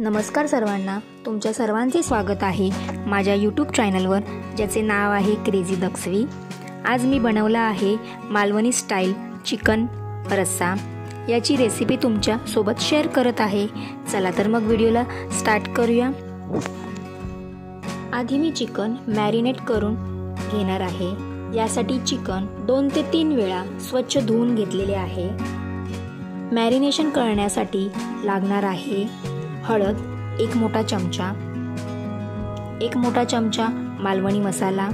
नमस्कार सर्वांना, तुमच्या सर्वांचे स्वागत आहे माझ्या यूट्यूब चॅनलवर, ज्याचे नाव आहे क्रेझी दक्षवी। आज मी बनवला आहे मालवणी स्टाईल चिकन रस्सा। याची रेसिपी तुमच्या सोबत शेअर करत आहे। चला तर मग व्हिडिओला स्टार्ट करूया। आधी मी चिकन मॅरिनेट करून घेणार आहे। यासाठी चिकन 2 ते 3 वेळा स्वच्छ धुवून घेतलेले आहे। मॅरिनेशन करण्यासाठी लागणार आहे हळद 1 मोठा चमचा, 1 मोठा चमचा मालवणी मसाला,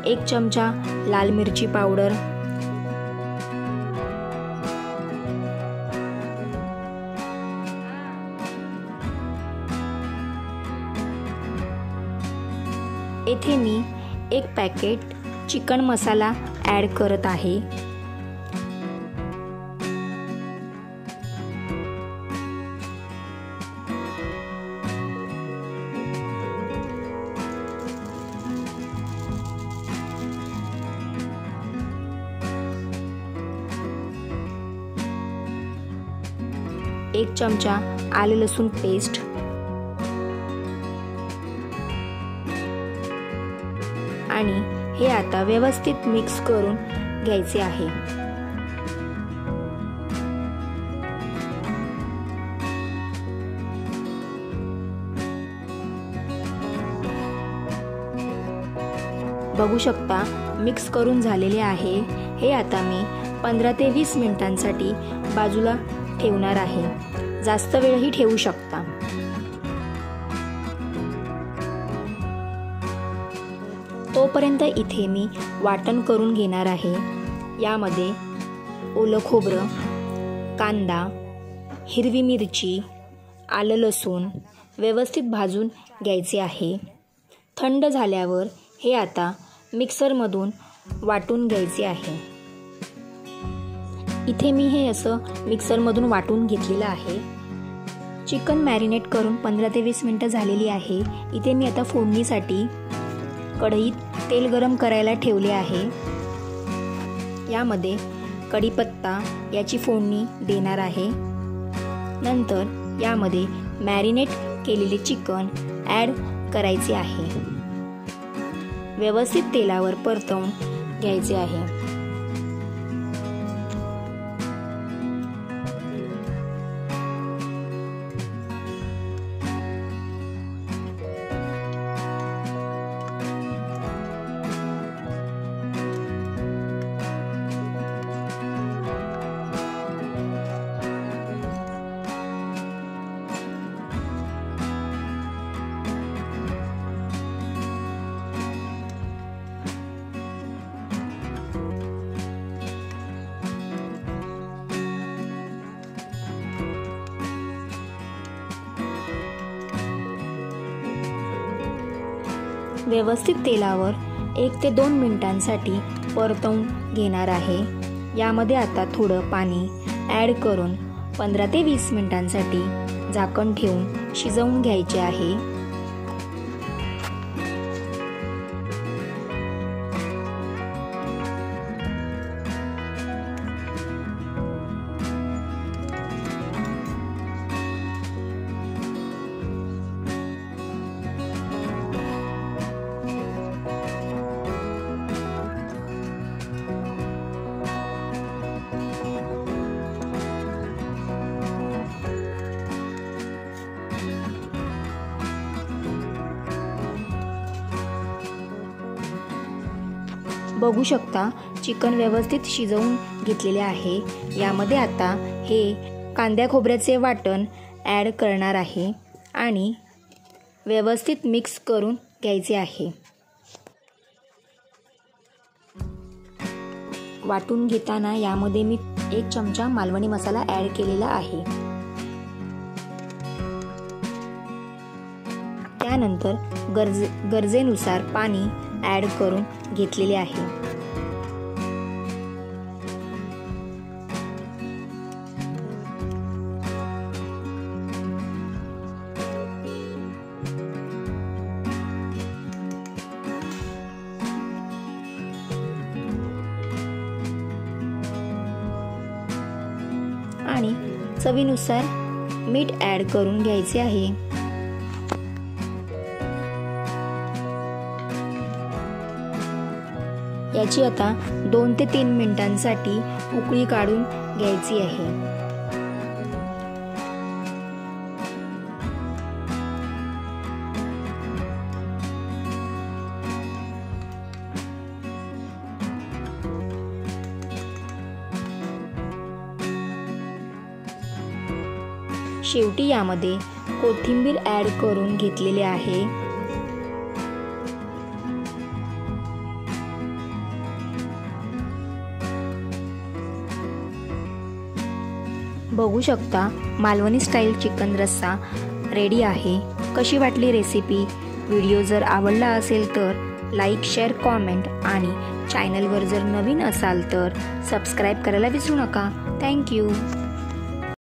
1 चमचा लाल मिरची पावडर, 1 पॅकेट चिकन मसाला ॲड करत आहे। एक चमचा आले लसूण पेस्ट, आणि हे आता व्यवस्थित मिक्स करून घ्यायचे आहे। बघू शकता मिक्स करून झालेले आहे। हे आता मी 15 ते 20 मिनिटांसाठी बाजूला ठेवणार आहे। जास्त वेळही ठेवू शकता। तोपर्यंत इथे मी वाटण करून घेणार आहे। यामध्ये ओलं खोबरं, कांदा, हिरवी मिरची, आलं लसूण व्यवस्थित भाजून घ्यायचे आहे। थंड झाल्यावर हे आता मिक्सरमधून वाटून घ्यायचे आहे। इथे मी हे असं मिक्सरमधून वाटून घेतलेलं आहे। चिकन मॅरिनेट करून 15 ते 20 मिनिटं झालेली आहे। इथे मी आता फोडणीसाठी कढईत तेल गरम करायला ठेवले आहे। यामध्ये कढीपत्ता याची फोडणी देणार आहे। नंतर यामध्ये मॅरिनेट केलेले चिकन ॲड करायचे आहे। व्यवस्थित तेलावर परतवून घ्यायचे आहे। व्यवस्थित तेलावर 1 ते 2 मिनिटांसाठी परतवून घेणार आहे। यामध्ये आता थोडं पाणी ॲड करून 15 ते 20 मिनिटांसाठी झाकण ठेवून शिजवून घ्यायचे आहे। बघू शकता चिकन व्यवस्थित शिजवून घेतलेले आहे। यामध्ये आता हे कांद्या खोबऱ्याचे वाटण ॲड करणार आहे आणि व्यवस्थित मिक्स करून घ्यायचे आहे। वाटून घेताना यामध्ये मी 1 चमचा मालवणी मसाला ॲड केलेला आहे। त्यानंतर गरजेनुसार पाणी ॲड करून घेतलेले आहे। चवीनुसार मीठ ॲड करून घ्यायचे आहे। याची आता 2 ते 3 मिनिटांसाठी उकळी काढून घ्यायची आहे। शेवटी यामध्ये कोथिंबीर ॲड करून घेतलेले आहे। बघू शकता मालवणी स्टाईल चिकन रस्सा रेडी आहे। कशी वाटली रेसिपी? व्हिडिओ जर आवडला असेल तर लाईक, शेअर, कॉमेंट आणि चॅनलवर जर नवीन असाल तर सबस्क्राईब करायला विसरू नका। थँक्यू।